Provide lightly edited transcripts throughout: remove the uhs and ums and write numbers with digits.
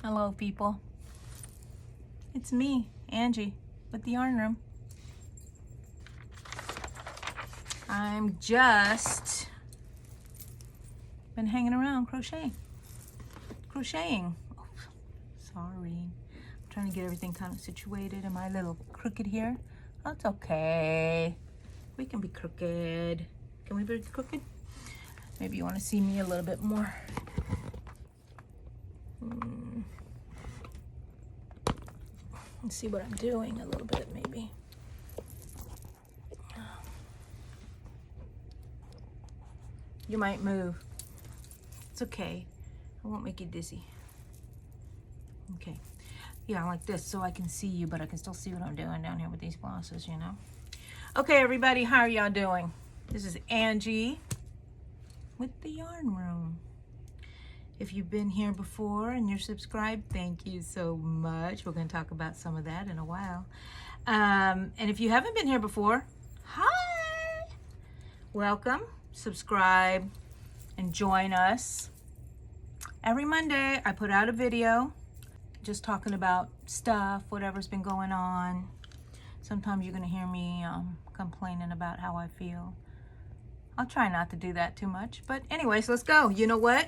Hello people, it's me, Angie, with the Yarn Room. I'm just been hanging around crocheting. Oh, sorry, I'm trying to get everything kind of situated. Am I a little crooked here? That's okay, we can be crooked. Can we be crooked? Maybe you want to see me a little bit more. Let's see what I'm doing a little bit, maybe. You might move. It's okay. I won't make you dizzy. Okay. Yeah, like this, so I can see you, but I can still see what I'm doing down here with these glasses, you know? Okay, everybody, how are y'all doing? This is Angie with the Yarn Room. If you've been here before and you're subscribed, thank you so much. We're going to talk about some of that in a while. And if you haven't been here before, hi! Welcome, subscribe, and join us. Every Monday, I put out a video just talking about stuff, whatever's been going on. Sometimes you're going to hear me complaining about how I feel. I'll try not to do that too much. But anyways, let's go. You know what?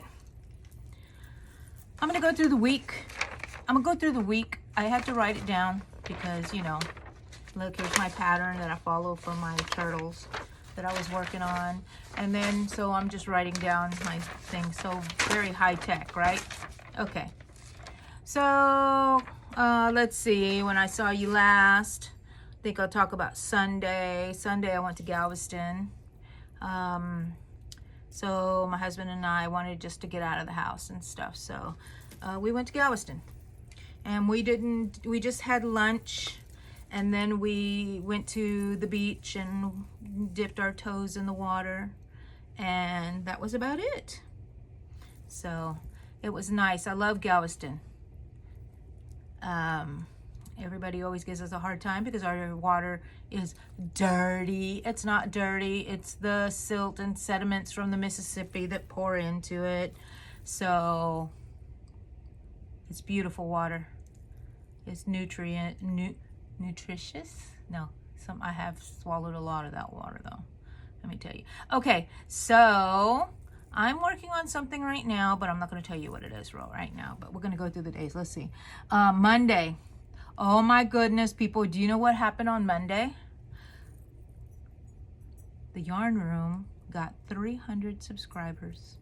I'm going to go through the week. I had to write it down because, you know, look, here's my pattern that I follow for my turtles that I was working on. And then, so I'm just writing down my thing. So very high tech, right? Okay. So, let's see. When I saw you last, I think I'll talk about Sunday. Sunday, I went to Galveston. So my husband and I wanted just to get out of the house and stuff. So we went to Galveston, and we just had lunch, and then we went to the beach and dipped our toes in the water, and that was about it. So it was nice. I love Galveston. Everybody always gives us a hard time because our water is dirty. It's not dirty. It's the silt and sediments from the Mississippi that pour into it. So it's beautiful water. It's nutritious. No, I have swallowed a lot of that water though. Let me tell you. Okay, so I'm working on something right now, but I'm not going to tell you what it is right now. But we're going to go through the days. Let's see. Monday. Oh my goodness, people, do you know what happened on Monday? The Yarn Room got 300 subscribers.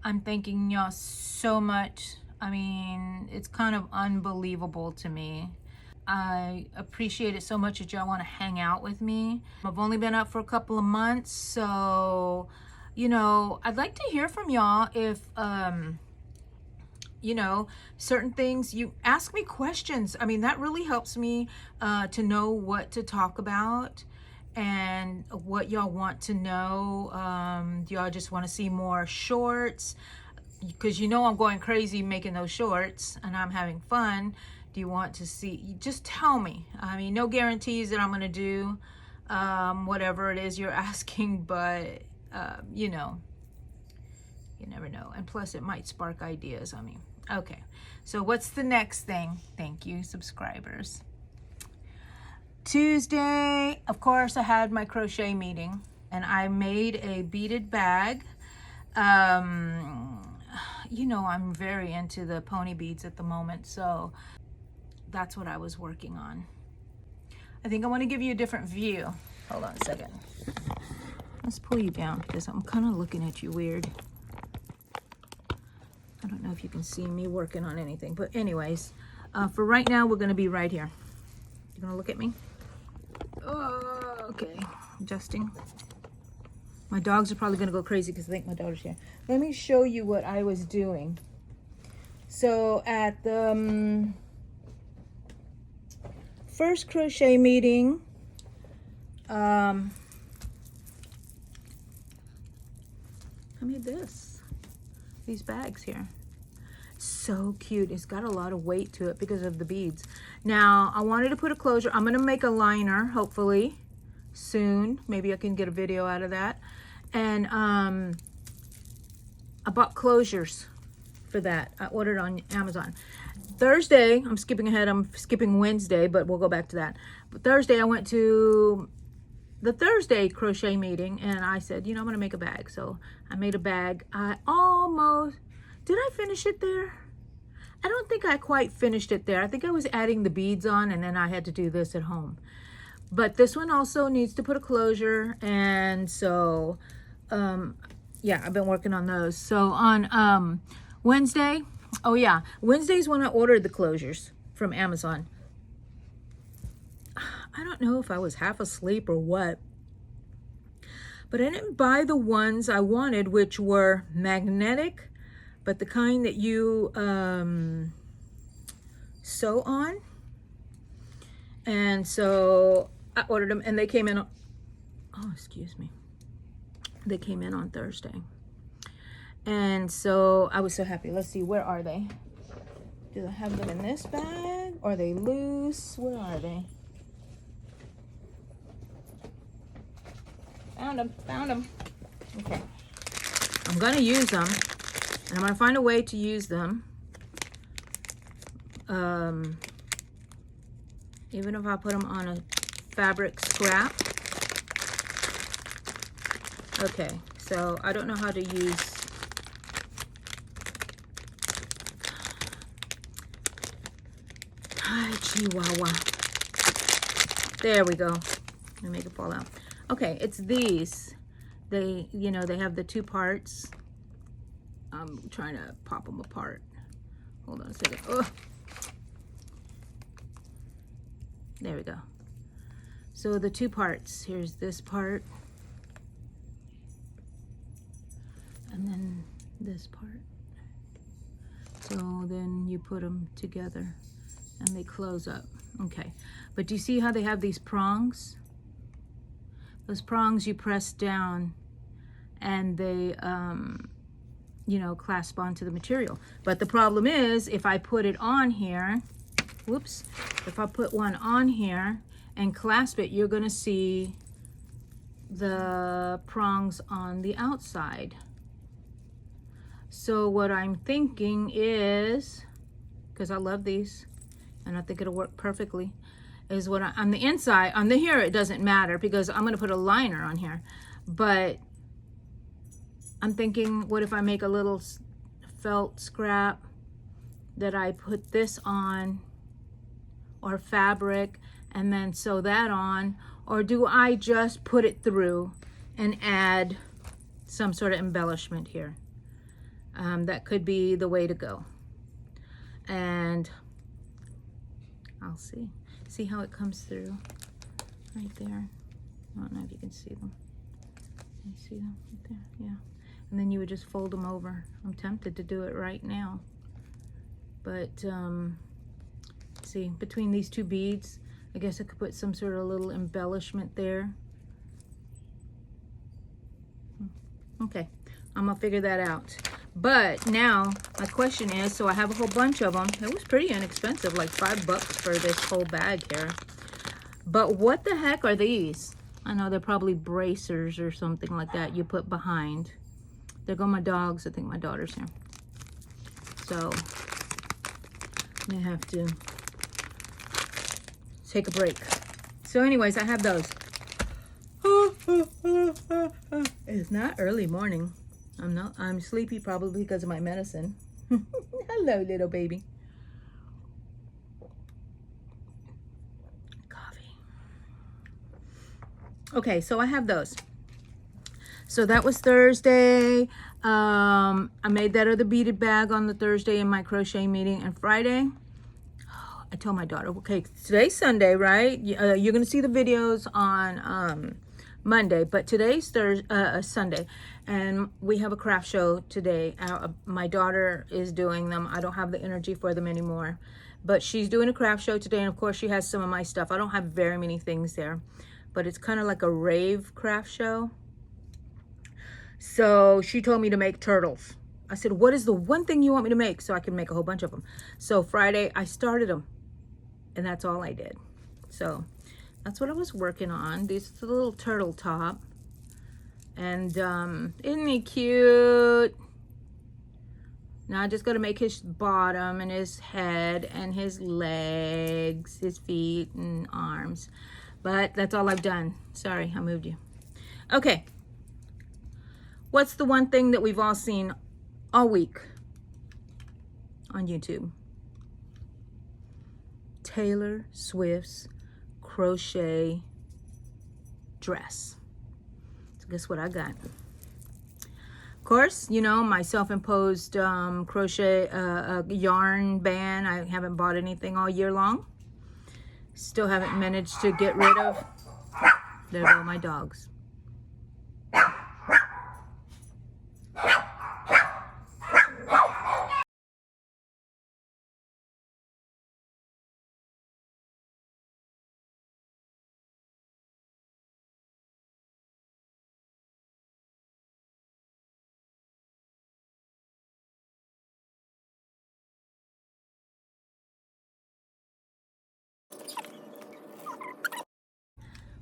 I'm thanking y'all so much. I mean, it's kind of unbelievable to me. I appreciate it so much that y'all want to hang out with me. I've only been up for a couple of months, so, you know, I'd like to hear from y'all if, you know, certain things, you ask me questions. I mean, that really helps me to know what to talk about and what y'all want to know. Do y'all just want to see more shorts? Because you know I'm going crazy making those shorts and I'm having fun. Do you want to see? Just tell me. I mean, no guarantees that I'm going to do whatever it is you're asking, but, you know, you never know. And plus, it might spark ideas. I mean, okay. So what's the next thing? Thank you, subscribers. Tuesday, of course, I had my crochet meeting, and I made a beaded bag. You know, I'm very into the pony beads at the moment, so that's what I was working on. I think I want to give you a different view. Hold on a second. Let's pull you down because I'm kind of looking at you weird. I don't know if you can see me working on anything, but anyways, for right now, we're going to be right here. You going to look at me? Oh, okay. Adjusting. My dogs are probably going to go crazy because I think my daughter's here. Let me show you what I was doing. So at the first crochet meeting, I made these bags here. So cute. It's got a lot of weight to it because of the beads. Now I wanted to put a closure. I'm going to make a liner hopefully soon. Maybe I can get a video out of that. And I bought closures for that. I ordered on Amazon. Thursday, I'm skipping ahead. I'm skipping Wednesday, but we'll go back to that. But Thursday, I went to the Thursday crochet meeting, and I said, you know, I'm going to make a bag. So I made a bag. I almost, did I finish it there? I don't think I quite finished it there. I think I was adding the beads on, and then I had to do this at home. But this one also needs to put a closure, and so yeah, I've been working on those. So on Wednesday, oh yeah, Wednesday's when I ordered the closures from Amazon. I don't know if I was half asleep or what, but I didn't buy the ones I wanted, which were magnetic, but the kind that you sew on. And so I ordered them, and they came in, oh, excuse me. They came in on Thursday. And so I was so happy. Let's see, where are they? Do I have them in this bag? Are they loose? Where are they? Found them, found them. Okay. I'm gonna use them, and I'm gonna find a way to use them. Even if I put them on a fabric scrap. Okay, so I don't know how to use. Hi, Chihuahua. There we go. Let me make it fall out. Okay, it's these. They, you know, they have the two parts. I'm trying to pop them apart. Hold on a second. Oh. There we go. So the two parts, here's this part, and then this part. So then you put them together and they close up. Okay, but do you see how they have these prongs? Those prongs you press down and they, you know, clasp onto the material. But the problem is, if I put it on here, whoops, if I put one on here and clasp it, you're gonna see the prongs on the outside. So what I'm thinking is, because I love these and I think it'll work perfectly, is what on the inside, on the here, it doesn't matter because I'm gonna put a liner on here. But I'm thinking, what if I make a little felt scrap that I put this on, or fabric, and then sew that on? Or do I just put it through and add some sort of embellishment here? That could be the way to go. And I'll see. See how it comes through right there. I don't know if you can see them. You see them right there? Yeah. And then you would just fold them over. I'm tempted to do it right now. But see, between these two beads, I guess I could put some sort of little embellishment there. Okay, I'm gonna figure that out. But now my question is, so I have a whole bunch of them. It was pretty inexpensive, like $5 for this whole bag here. But what the heck are these? I know they're probably bracers or something like that you put behind. There go my dogs. I think my daughter's here. So I have to take a break. So anyways, I have those. It's not early morning. I'm sleepy probably because of my medicine. Hello, little baby. Coffee. Okay, so I have those. So that was Thursday. I made that other beaded bag on the Thursday in my crochet meeting. And Friday, I told my daughter, okay, today's Sunday, right? You're going to see the videos on Monday, but today's Sunday, and we have a craft show today. My daughter is doing them. I don't have the energy for them anymore, but she's doing a craft show today, and of course she has some of my stuff. I don't have very many things there, but it's kind of like a rave craft show. So she told me to make turtles. I said, what is the one thing you want me to make? So I can make a whole bunch of them. So Friday I started them, and that's all I did. So that's what I was working on. This is the little turtle top. And isn't he cute? Now I just got to make his bottom and his head and his legs, his feet and arms. But that's all I've done. Sorry, I moved you. Okay. What's the one thing that we've all seen all week on YouTube? Taylor Swift's crochet dress. So guess what I got? Of course, you know, my self-imposed crochet yarn ban. I haven't bought anything all year long. Still haven't managed to get rid of. There go my dogs.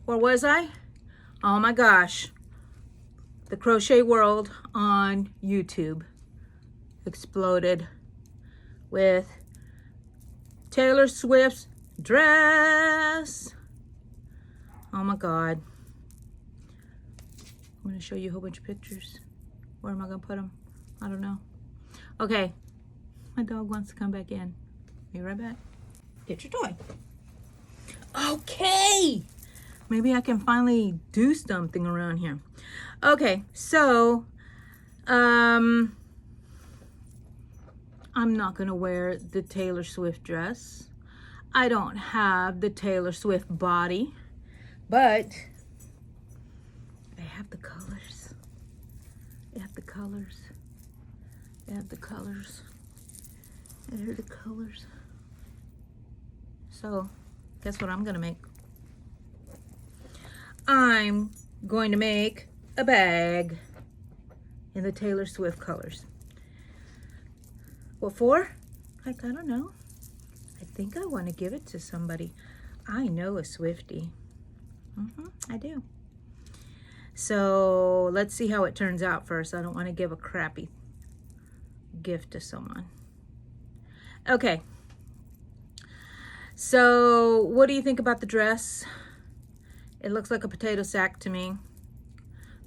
Where was I? Oh my gosh. The crochet world on YouTube exploded with Taylor Swift's dress. Oh my God. I'm going to show you a whole bunch of pictures. Where am I going to put them? I don't know. Okay. My dog wants to come back in. Be right back. Get your toy. Okay. Maybe I can finally do something around here. Okay, so I'm not gonna wear the Taylor Swift dress. I don't have the Taylor Swift body, but they have the colors. They have the colors. They have the colors. There are the colors. So, guess what I'm gonna make? I'm going to make a bag in the Taylor Swift colors. What for? Like, I don't know. I think I want to give it to somebody. I know a Swiftie. I do. So let's see how it turns out first. I don't want to give a crappy gift to someone. Okay. So what do you think about the dress? It looks like a potato sack to me.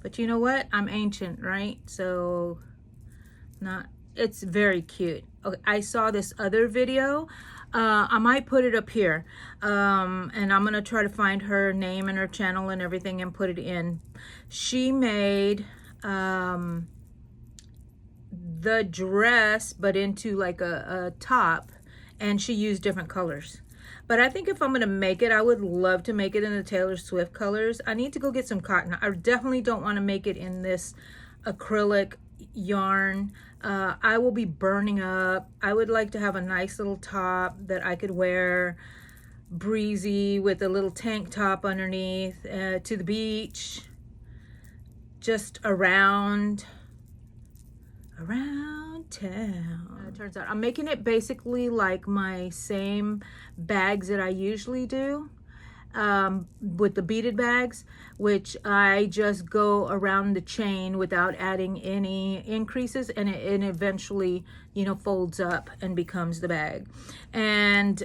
But you know what? I'm ancient, right? So it's very cute. Okay, I saw this other video. I might put it up here. And I'm going to try to find her name and her channel and everything and put it in. She made the dress, but into like a top. And she used different colors. But I think if I'm going to make it, I would love to make it in the Taylor Swift colors. I need to go get some cotton. I definitely don't want to make it in this acrylic yarn. I will be burning up. I would like to have a nice little top that I could wear breezy with a little tank top underneath to the beach. Just around town. It turns out I'm making it basically like my same bags that I usually do with the beaded bags, which I just go around the chain without adding any increases, and it eventually, you know, folds up and becomes the bag. And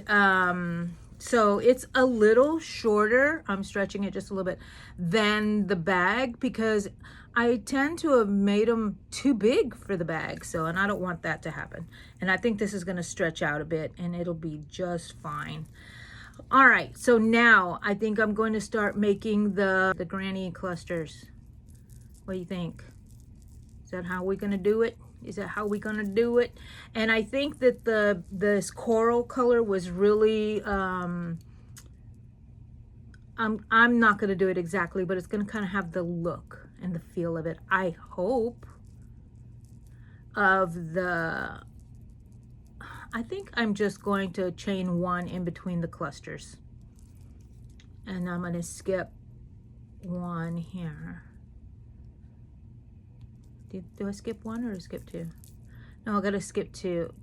so it's a little shorter, I'm stretching it just a little bit, than the bag because I tend to have made them too big for the bag. So, and I don't want that to happen. And I think this is going to stretch out a bit and it'll be just fine. All right, so now I think I'm going to start making the granny clusters. What do you think? Is that how we're going to do it? Is that how we're going to do it? And I think that this coral color was really, I'm not going to do it exactly, but it's going to kind of have the look and the feel of it, I hope, of the, I think I'm just going to chain one in between the clusters. And I'm going to skip one here. Do I skip one or skip two? No, I got to skip two.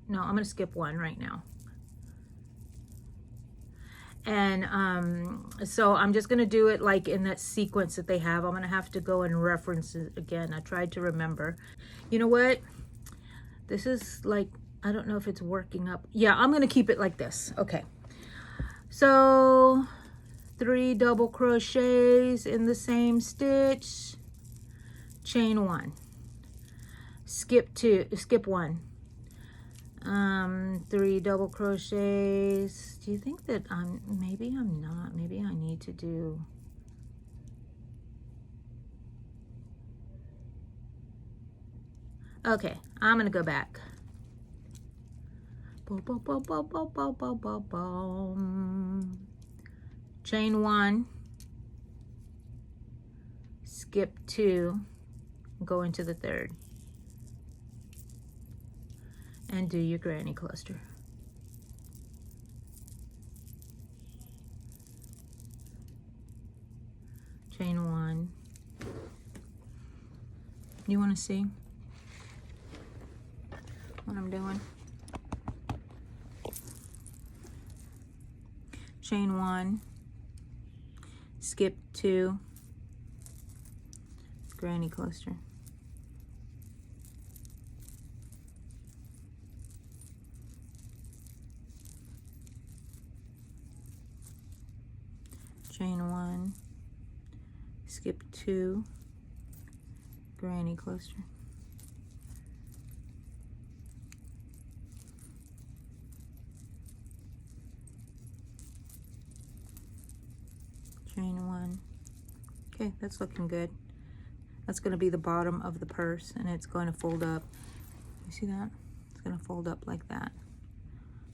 No, I'm going to skip one right now. And so I'm just going to do it like in that sequence that they have. I'm going to have to go and reference it again. I tried to remember. You know what? This is like, I don't know if it's working up. Yeah, I'm gonna keep it like this. Okay. So 3 double crochets in the same stitch, chain 1, skip 1, 3 double crochets. Do you think that maybe I'm not, maybe I need to do, okay, I'm gonna go back. Chain 1, skip 2, go into the 3rd, and do your granny cluster. Chain 1. You want to see what I'm doing? Chain 1, skip 2, granny cluster. Chain 1, skip 2, granny cluster. Chain 1. Okay, that's looking good. That's going to be the bottom of the purse, and it's going to fold up. You see that? It's going to fold up like that.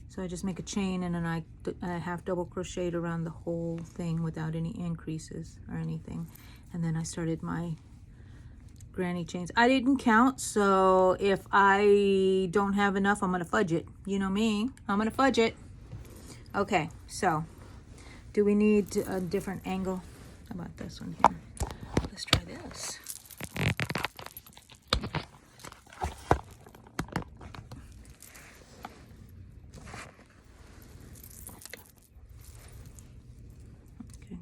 So I just make a chain, and then I half double crocheted around the whole thing without any increases or anything. And then I started my granny chains. I didn't count, so if I don't have enough, I'm going to fudge it. You know me, I'm going to fudge it. Okay, so do we need a different angle? How about this one here? Let's try this. Okay.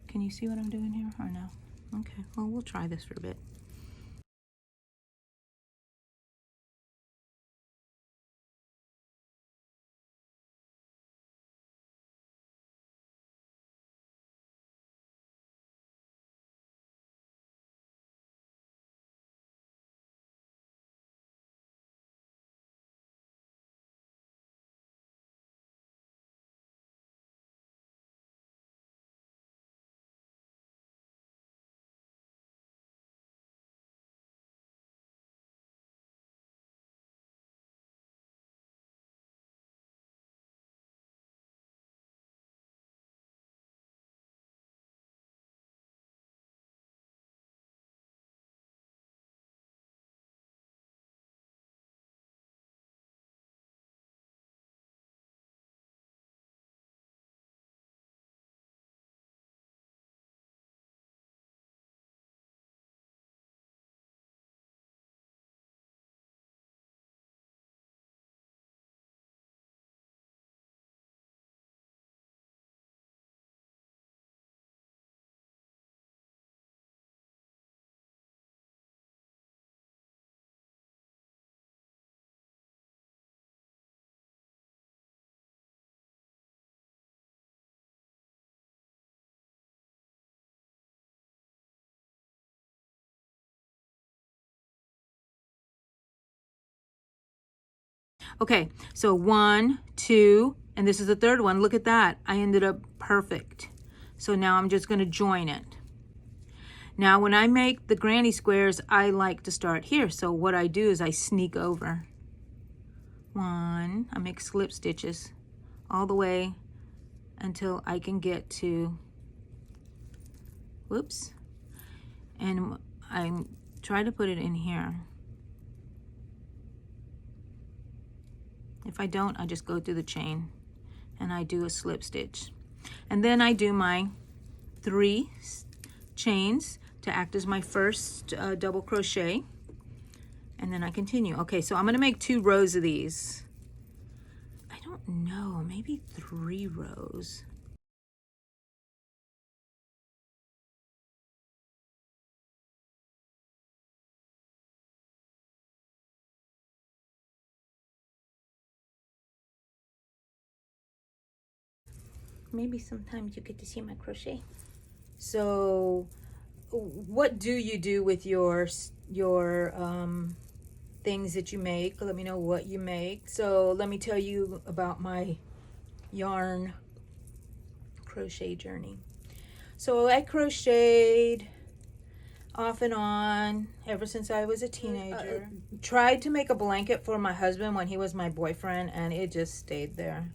Can you see what I'm doing here or no? Okay, well, we'll try this for a bit. Okay, so 1, 2, and this is the 3rd one. Look at that. I ended up perfect. So now I'm just going to join it. Now when I make the granny squares, I like to start here. So what I do is I sneak over. 1, I make slip stitches all the way until I can get to, whoops, and I try to put it in here. If I don't, I just go through the chain and I do a slip stitch. And then I do my 3 chains to act as my first double crochet. And then I continue. Okay, so I'm gonna make 2 rows of these. I don't know, maybe 3 rows. maybe sometimes you get to see my crochet. So what do you do with your things that you make? Let me know what you make. So let me tell you about my yarn crochet journey. So I crocheted off and on ever since I was a teenager. Tried to make a blanket for my husband when he was my boyfriend, and it just stayed there.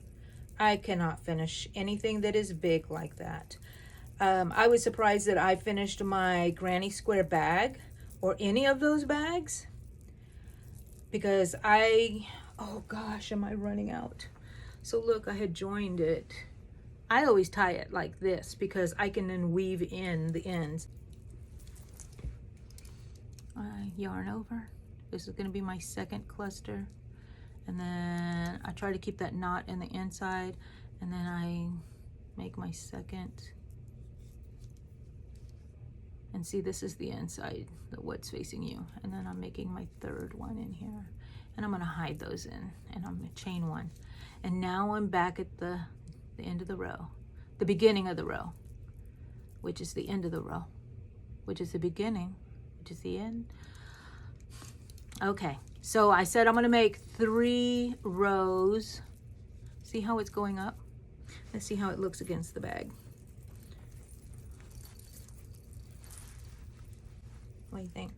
I cannot finish anything that is big like that. I was surprised that I finished my granny square bag or any of those bags, because oh gosh, am I running out? So look, I had joined it. I always tie it like this because I can then weave in the ends. I yarn over. This is going to be my second cluster, and then I try to keep that knot in the inside, and then I make my second. And see, this is the inside, what's facing you, and then I'm making my third one in here, and I'm going to hide those in, and I'm going to chain one. And now I'm back at the end of the row, the beginning of the row, which is the end of the row, which is the beginning, which is the end. Okay, so I said I'm going to make 3 rows. See how it's going up? Let's see how it looks against the bag. What do you think?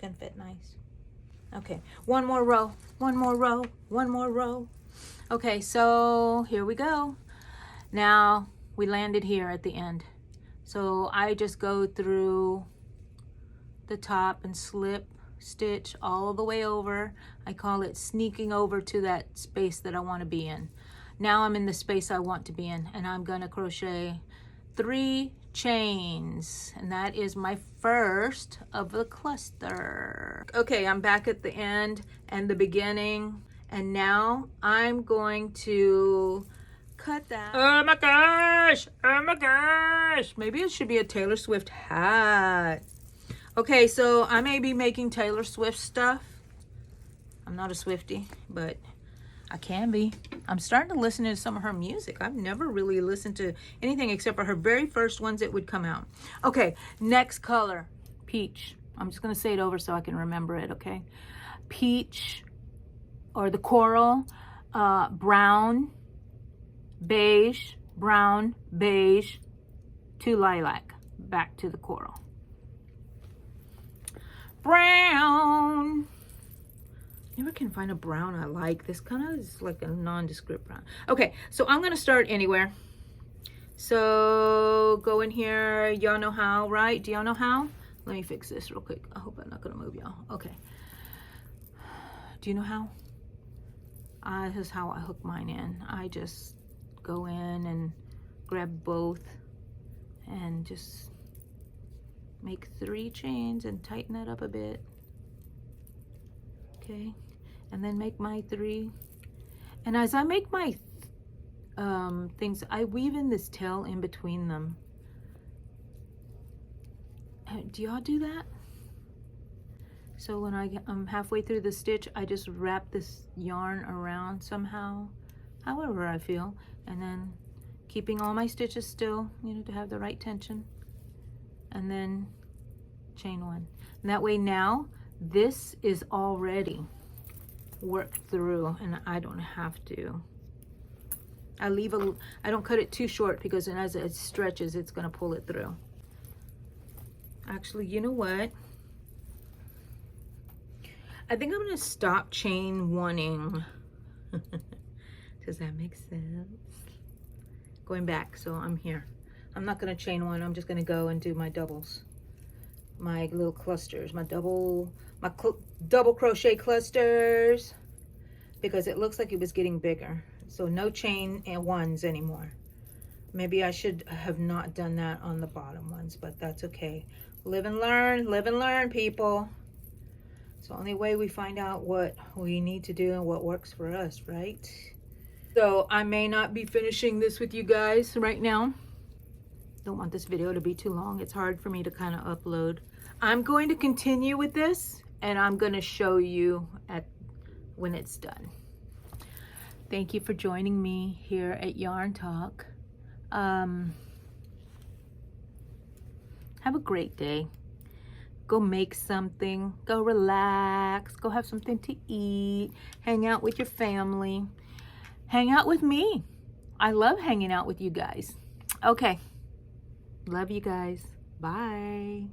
Gonna fit nice. Okay, one more row, one more row, one more row. Okay, so here we go. Now we landed here at the end. So I just go through the top and slip stitch all the way over. I call it sneaking over to that space that I want to be in. Now I'm in the space I want to be in, and I'm gonna crochet 3 chains, and that is my first of the cluster. Okay, I'm back at the end and the beginning, and now I'm going to cut that. Oh my gosh, oh my gosh, maybe it should be a Taylor Swift hat. Okay, so I may be making Taylor Swift stuff. I'm not a Swiftie, but I can be. I'm starting to listen to some of her music. I've never really listened to anything except for her very first ones that would come out. Okay, next color, peach. I'm just going to say it over so I can remember it, okay? Peach, or the coral, brown, beige, brown, beige, to lilac, back to the coral. Brown. Never can find a brown I like. This kind of is like a nondescript brown. Okay, so I'm gonna start anywhere. So go in here. Y'all know how, right? Do y'all know how? Let me fix this real quick. I hope I'm not gonna move y'all. Okay. Do you know how? This is how I hook mine in. I just go in and grab both and just make 3 chains and tighten that up a bit. Okay, and then make my 3. And as I make my things, I weave in this tail in between them. Do y'all do that? So when I'm halfway through the stitch, I just wrap this yarn around somehow, however I feel, and then keeping all my stitches still, you know, to have the right tension, and then chain 1. And that way now this is already worked through, and I don't have to. I don't cut it too short, because then as it stretches, it's going to pull it through. Actually, you know what? I think I'm going to stop chain one-ing. Does that make sense? Going back, so I'm here. I'm not going to chain 1. I'm just going to go and do my doubles. My little clusters, my double crochet clusters, because it looks like it was getting bigger. So no chain and 1s anymore. Maybe I should have not done that on the bottom ones, but that's okay. Live and learn, people. It's the only way we find out what we need to do and what works for us, right? So I may not be finishing this with you guys right now. Don't want this video to be too long. It's hard for me to kind of upload. I'm going to continue with this, and I'm going to show you when it's done. Thank you for joining me here at Yarn Talk. Have a great day. Go make something, go relax, go have something to eat, hang out with your family, hang out with me. I love hanging out with you guys. Okay, love you guys. Bye.